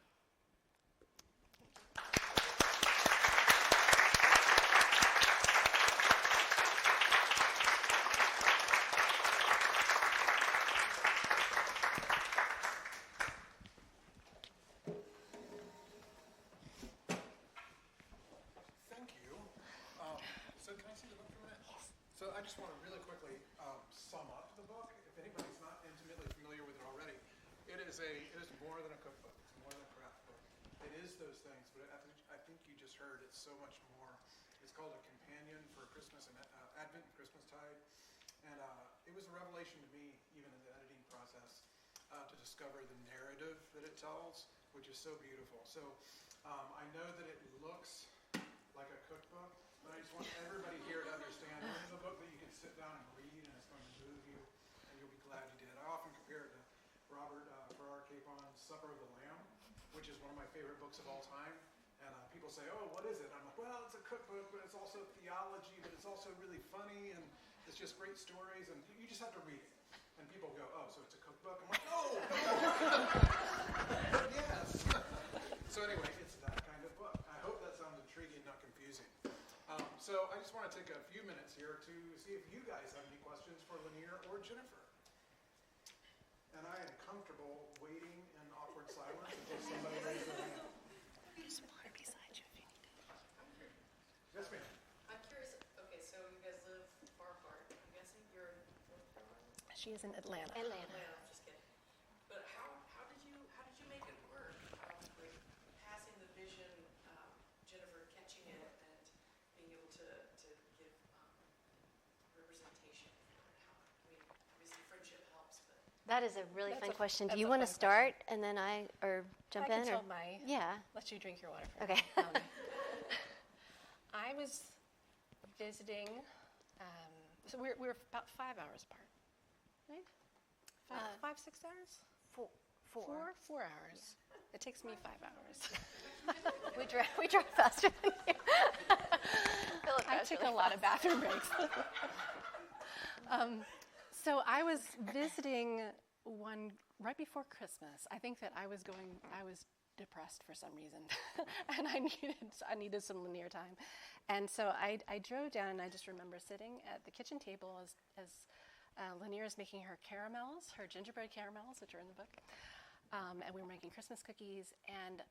Speaker 1: Thank you. So can I see the book for a minute? Yes. So I just want to really quickly sum up the book. If anybody's not intimately familiar with it already, it is more than a cookbook. It's more than a craft book. It is those things, but I think you just heard it's so much more. It's called A Companion for Christmas and Advent and Christmastide. And it was a revelation to me, even in the editing process, to discover the narrative that it tells, which is so beautiful. So I know that it looks like a cookbook, but I just want everybody here to understand this is a book that you can sit down and read, and it's going to move you, and you'll be glad you did. I often compare it to Robert Farrar Capon's Supper of the Lamb, which is one of my favorite books of all time. And people say, oh, what is it? I'm like, well, it's a cookbook, but it's also theology, but it's also really funny, and it's just great stories, and you just have to read it. And people go, oh, so it's a cookbook? I'm like, no! But yes! So anyway, it's that kind of book. I hope that sounds intriguing, not confusing. So I just want to take a few minutes here to see if you guys have any questions for Lanier or Jennifer. And I am comfortable waiting in awkward silence until somebody raises their hand.
Speaker 4: There's water beside you if you need it.
Speaker 1: Yes, ma'am.
Speaker 2: I'm curious, okay, so you guys live far apart. I'm guessing you're in North Carolina?
Speaker 4: She is in Atlanta.
Speaker 3: Atlanta.
Speaker 2: Just kidding. But how did you make it work? With passing the vision, Jennifer catching it, and being able to give representation for it? Obviously friendship helps, but
Speaker 3: That is a really
Speaker 4: That's
Speaker 3: fun
Speaker 4: a-
Speaker 3: question. Do
Speaker 4: that's
Speaker 3: you
Speaker 4: a
Speaker 3: want to
Speaker 4: fun
Speaker 3: start and then jump
Speaker 4: I
Speaker 3: in?
Speaker 4: can
Speaker 3: Or?
Speaker 4: tell my.
Speaker 3: Yeah.
Speaker 4: Let you drink your water first.
Speaker 3: Okay.
Speaker 4: I was visiting. So we're about 5 hours apart, right? 5-6 hours.
Speaker 3: 4.
Speaker 4: 4 hours. It takes me 5 hours.
Speaker 3: We drive faster than you. Philip
Speaker 4: I
Speaker 3: drives
Speaker 4: took
Speaker 3: really
Speaker 4: a lot
Speaker 3: fast.
Speaker 4: of bathroom breaks. So I was visiting one right before Christmas. I think that I was depressed for some reason, and I needed some Lanier time, and so I drove down, and I just remember sitting at the kitchen table as Lanier is making her caramels, her gingerbread caramels, which are in the book, and we were making Christmas cookies, and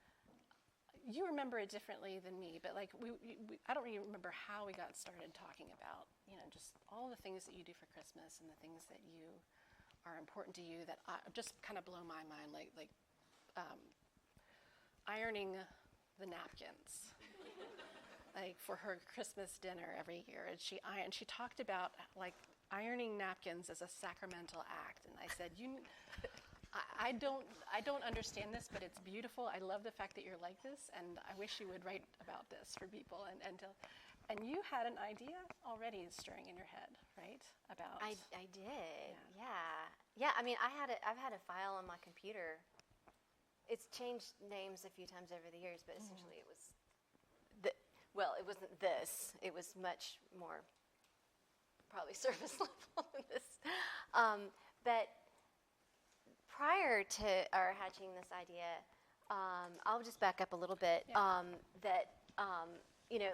Speaker 4: you remember it differently than me, but like I don't really remember how we got started talking about, just all the things that you do for Christmas and the things that you are important to you that just kind of blow my mind, like ironing the napkins, like for her Christmas dinner every year, and she talked about like ironing napkins as a sacramental act, and I said, I don't understand this, but it's beautiful. I love the fact that you're like this, and I wish you would write about this for people. And you had an idea already stirring in your head, right? About
Speaker 3: I did. Yeah. I mean, I've had a file on my computer. It's changed names a few times over the years, but essentially it was it wasn't this. It was much more probably surface level than this. But prior to our hatching this idea, I'll just back up a little bit.
Speaker 4: Yeah.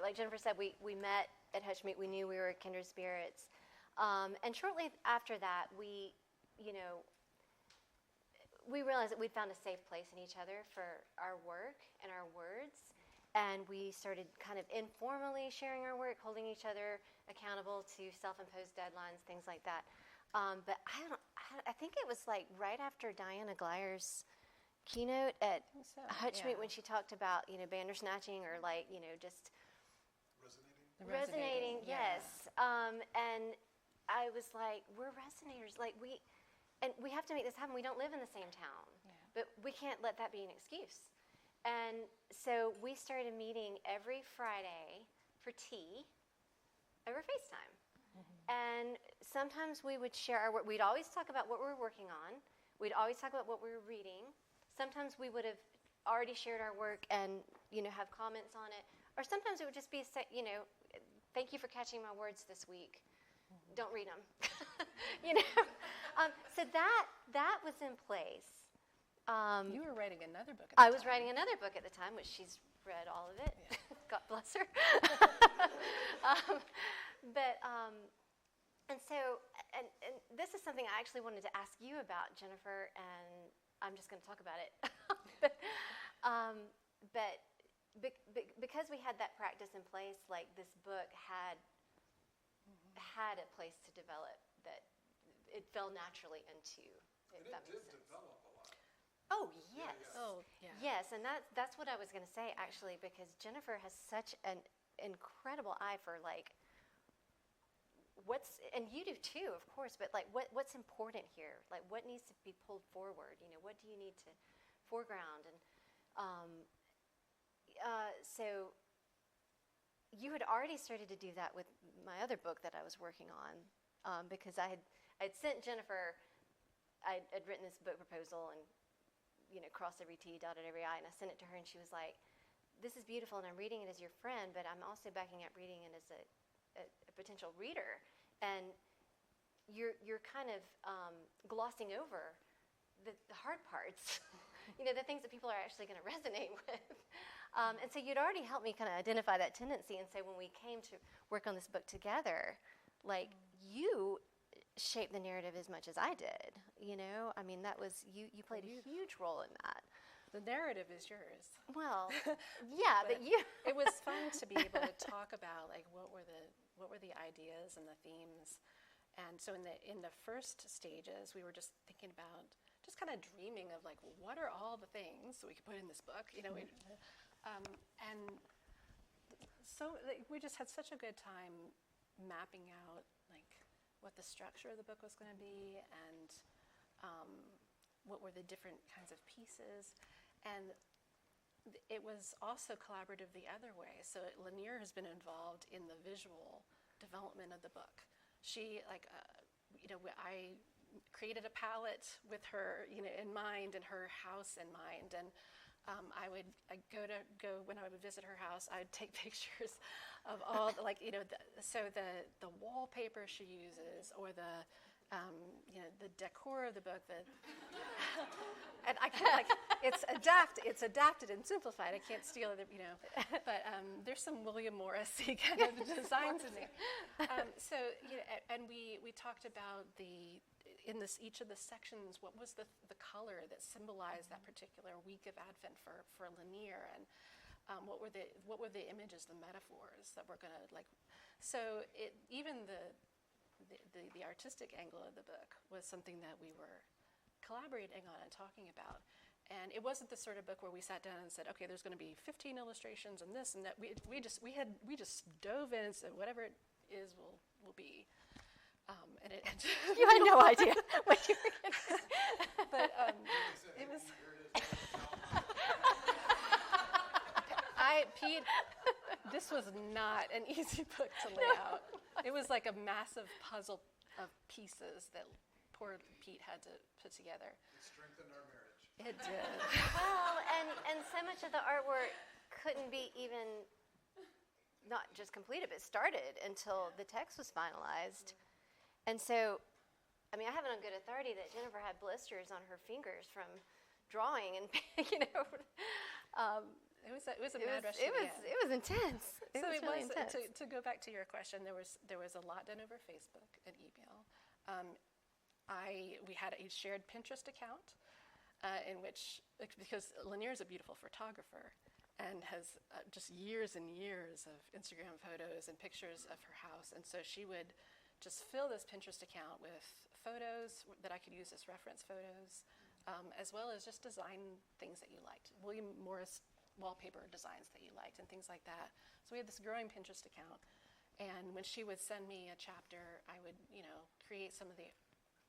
Speaker 3: Like Jennifer said, we met at Hutch Meet. We knew we were kindred spirits. And shortly after that, we realized that we'd found a safe place in each other for our work and our words. And we started kind of informally sharing our work, holding each other accountable to self-imposed deadlines, things like that. But I think it was like right after Diana Gleyer's keynote at Hutch Meet when she talked about, bandersnatching or just resonating. Yes. And I was like, we're resonators. Like we have to make this happen. We don't live in the same town, but we can't let that be an excuse. And so we started meeting every Friday for tea over FaceTime. And sometimes we would share our work. We'd always talk about what we were working on. We'd always talk about what we were reading. Sometimes we would have already shared our work and, have comments on it. Or sometimes it would just be, thank you for catching my words this week. Don't read them. So that was in place.
Speaker 4: You were writing another book at the
Speaker 3: I
Speaker 4: time.
Speaker 3: was writing another book at the time, which she's read all of it.
Speaker 4: Yeah.
Speaker 3: God bless her. And so this is something I actually wanted to ask you about, Jennifer, and I'm just going to talk about it. Because we had that practice in place, like this book had a place to develop that it fell naturally into.
Speaker 1: And it did develop a lot.
Speaker 3: Oh, yes.
Speaker 1: Yeah.
Speaker 4: Oh, yeah.
Speaker 3: Yes, and that's what I was going to say, actually, because Jennifer has such an incredible eye for, like, and you do too, of course, but, like, what's important here? Like, what needs to be pulled forward? What do you need to foreground? And so you had already started to do that with my other book that I was working on, because I'd sent Jennifer, I'd written this book proposal and, crossed every T, dotted every I, and I sent it to her, and she was like, this is beautiful, and I'm reading it as your friend, but I'm also backing up reading it as a potential reader, and you're kind of glossing over the hard parts, the things that people are actually going to resonate with. And so you'd already helped me kind of identify that tendency. And so when we came to work on this book together, you shaped the narrative as much as I did. I mean, that was, you played a huge role in that.
Speaker 4: The narrative is yours.
Speaker 3: Well, yeah, but you.
Speaker 4: It was fun to be able to talk about what were the ideas and the themes. And so in the first stages, we were just thinking about, just kind of dreaming of what are all the things that we could put in this book, and so we just had such a good time mapping out what the structure of the book was going to be, and what were the different kinds of pieces, and it was also collaborative the other way. So Lanier has been involved in the visual development of the book. She I created a palette with her, in mind, and her house in mind, and I'd go when I would visit her house, I'd take pictures of all the wallpaper she uses, or the decor of the book, and I can't it's adapted and simplified. I can't steal it, but there's some William Morrissey kind of designs in there. So and we talked about each of the sections, what was the color that symbolized that particular week of Advent for Lanier, and what were the images, the metaphors that we're going to So even the artistic angle of the book was something that we were collaborating on and talking about. And it wasn't the sort of book where we sat down and said, okay, there's going to be 15 illustrations and this and that. We just dove in and said, whatever it is will be. And
Speaker 3: you had no idea what you were going to say.
Speaker 4: But it was. Pete, this was not an easy book to lay out. It was like a massive puzzle of pieces that poor Pete had to put together.
Speaker 1: It strengthened our marriage.
Speaker 4: It did.
Speaker 3: Well, and so much of the artwork couldn't be even not just completed, but started until the text was finalized. And so, I mean, I have it on good authority that Jennifer had blisters on her fingers from drawing, and
Speaker 4: It was a mad rush. It
Speaker 3: was intense. It was really intense.
Speaker 4: To go back to your question, there was a lot done over Facebook and email. We had a shared Pinterest account in which, because Lanier is a beautiful photographer and has just years and years of Instagram photos and pictures of her house, and so she would just fill this Pinterest account with photos that I could use as reference photos, as well as just design things that you liked. William Morris wallpaper designs that you liked and things like that. So we had this growing Pinterest account, and when she would send me a chapter, I would, create some of the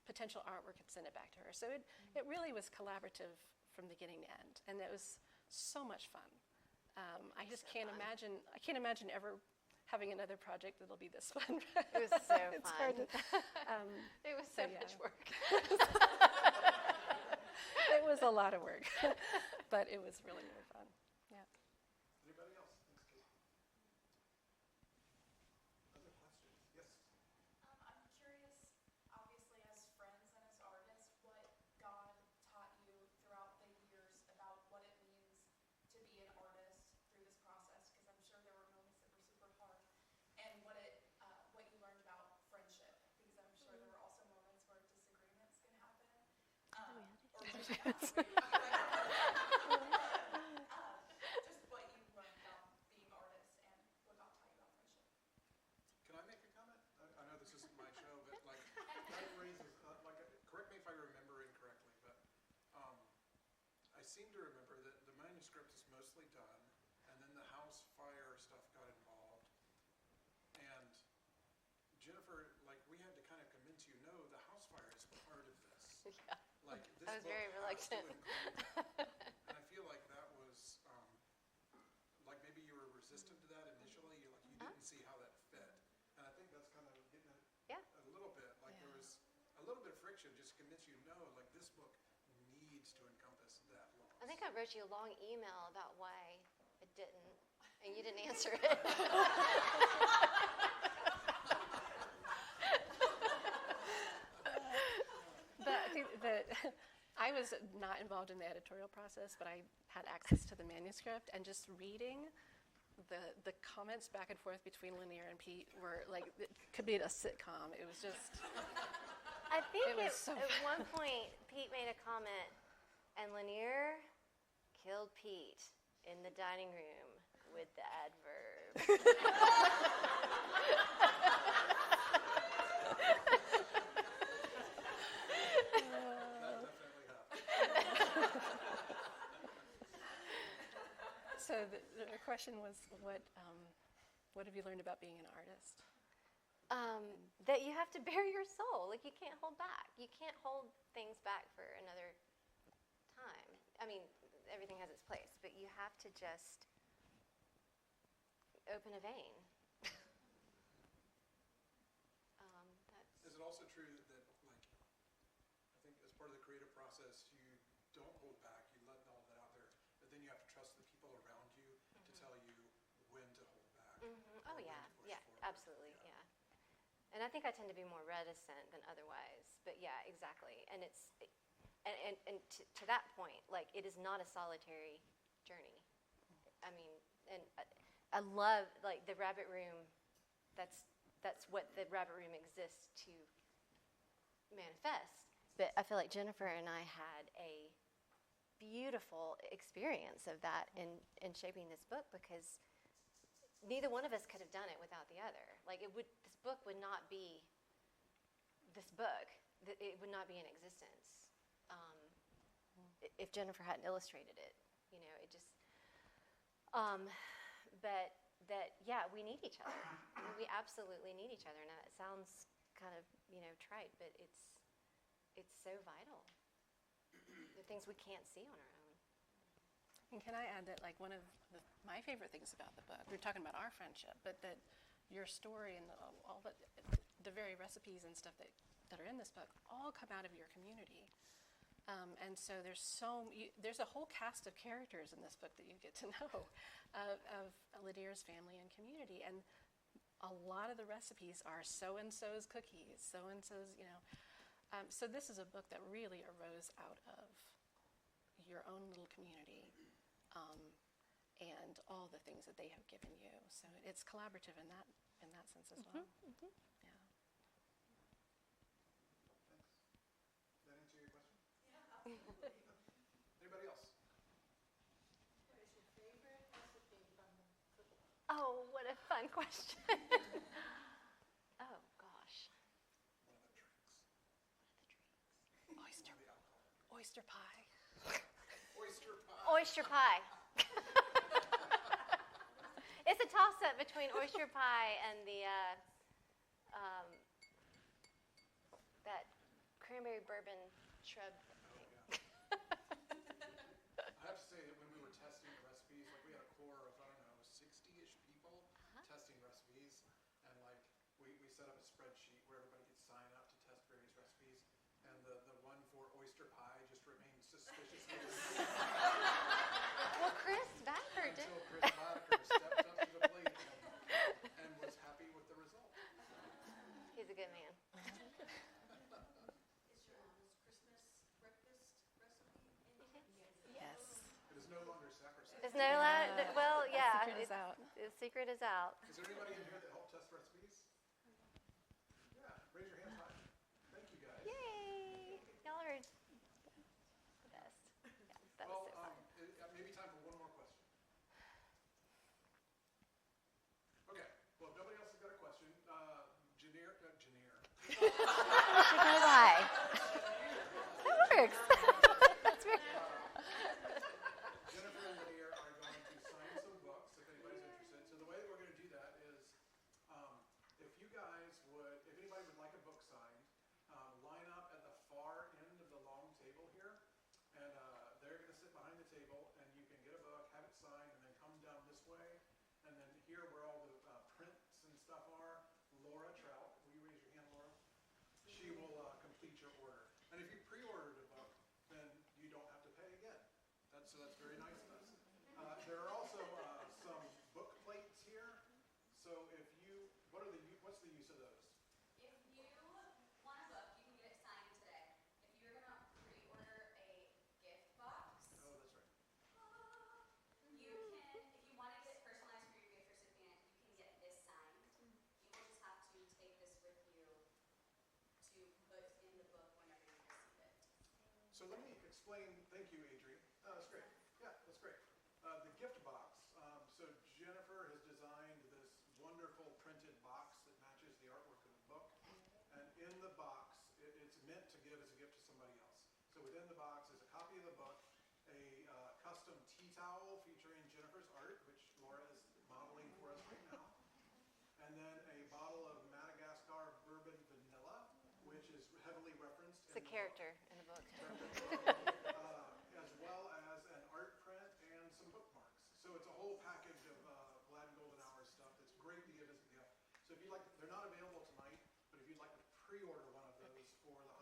Speaker 4: potential artwork and send it back to her. So it really was collaborative from beginning to end, and it was so much fun. I just can't imagine ever having another project that'll be this fun.
Speaker 3: It was so
Speaker 4: it's
Speaker 3: fun.
Speaker 4: Hard to,
Speaker 3: it was so much work.
Speaker 4: It was a lot of work, but it was really, really fun. Yeah.
Speaker 1: Anybody else? Thanks, Kate. Other questions? Yes.
Speaker 5: I'm curious, obviously, as friends and as artists, what God taught you throughout the years about what it means to be an artist through this process, because I'm sure there were moments that were super hard, and what you learned about friendship, because I'm sure there were also moments where disagreements can happen. Just what you learned about being artists and what God taught you about friendship.
Speaker 1: Can I make a comment? I know this isn't my show, but that raises, correct me if I remember incorrectly, but I seem to remember that the manuscript is mostly done, and then the house fire stuff got involved, and Jennifer, we had to kind of convince you, no, the house fire is part of this.
Speaker 3: Yeah.
Speaker 1: This
Speaker 3: I was very reluctant.
Speaker 1: and I feel like that was, resistant to that initially. You didn't see how that fit, and I think that's kind of getting it a little bit. Like there was a little bit of friction just to convince you, no, like this book needs to encompass that loss.
Speaker 3: I think I wrote you a long email about why it didn't, and you didn't answer it.
Speaker 4: But I think that I was not involved in the editorial process, but I had access to the manuscript, and just reading the comments back and forth between Lanier and Pete were like, it could be a sitcom. It was just,
Speaker 3: I think
Speaker 4: It was so
Speaker 3: at one point Pete made a comment, and Lanier killed Pete in the dining room with the adverb.
Speaker 4: so the question was, what have you learned about being an artist?
Speaker 3: That you have to bare your soul. Like, you can't hold back. You can't hold things back for another time. I mean, everything has its place, but you have to just open a vein.
Speaker 1: Is it also true that, like, I think as part of the creative process, you don't hold back, you let all that out there, but then you have to trust the people around you to tell you when to hold back.
Speaker 3: Oh,
Speaker 1: or when
Speaker 3: yeah.
Speaker 1: to push
Speaker 3: Yeah,
Speaker 1: forward.
Speaker 3: absolutely. Yeah. And I think I tend to be more reticent than otherwise. But yeah, exactly. And it's, and to that point, like, it is not a solitary journey. I mean, and I love, like, the Rabbit Room. That's what the Rabbit Room exists to manifest. But I feel like Jennifer and I had a beautiful experience of that in shaping this book, because neither one of us could have done it without the other. Like, this book would not be this book. It would not be in existence if Jennifer hadn't illustrated it. You know, it just. But yeah, we need each other. We absolutely need each other. Now, it sounds kind of, trite, but it's so vital. The things we can't see on our own.
Speaker 4: And can I add that, like, one of my favorite things about the book, we're talking about our friendship, but that your story and all the very recipes and stuff that are in this book all come out of your community. And so there's a whole cast of characters in this book that you get to know of Lanier's family and community. And a lot of the recipes are so-and-so's cookies, so-and-so's, so this is a book that really arose out of your own little community. And all the things that they have given you. So it's collaborative in that sense as well.
Speaker 1: Thanks.
Speaker 4: Yeah.
Speaker 1: Did that answer your question? Yeah, absolutely. Anybody else?
Speaker 5: What is your favorite recipe from the cookbook?
Speaker 3: Oh, what a fun question. Oh, gosh.
Speaker 1: One of the drinks.
Speaker 4: Oyster pie.
Speaker 1: Oyster pie.
Speaker 3: Oyster pie. It's a toss-up between oyster pie and the that cranberry bourbon shrub thing.
Speaker 1: I have to say that when we were testing the recipes, like, we had a core of, I don't know, 60-ish people testing recipes, and, like, we set up a spreadsheet where everybody could sign up to test various recipes, and the one for oyster pie just remained suspiciously
Speaker 3: Well, Chris Backer did.
Speaker 1: until Chris Backer stepped up to the plate and was happy with the result.
Speaker 3: He's a good man.
Speaker 2: Is your mom's Christmas breakfast recipe in here?
Speaker 4: Yes.
Speaker 1: It is no longer sacrosanct.
Speaker 3: There's no well, yeah.
Speaker 4: Secret is out.
Speaker 3: The secret is out.
Speaker 1: Is there anybody in here that helped test recipes? Yeah, raise your hands high. Thank you, guys.
Speaker 3: Yay! Y'all are the best. Yeah, that was so fun.
Speaker 1: Maybe time for one more question. Okay, well, if nobody else has got a question, Janir.
Speaker 3: Chicken pie. That works. That's very.
Speaker 1: Jennifer and Lanier are going to sign some books if anybody's interested. So the way that we're going to do that is So let me explain. Thank you, Adri. That's great. Yeah, that's great. The gift box. So Jennifer has designed this wonderful printed box that matches the artwork of the book. And in the box, it's meant to give as a gift to somebody else. So within the box is a copy of the book, a custom tea towel featuring Jennifer's art, which Laura is modeling for us right now, and then a bottle of Madagascar bourbon vanilla, which is heavily referenced
Speaker 3: It's a character in the book.
Speaker 1: as well as an art print and some bookmarks. So it's a whole package of Glad and Golden Hour stuff that's great to give as a gift. So if you'd like, they're not available tonight, but if you'd like to pre-order one of those for the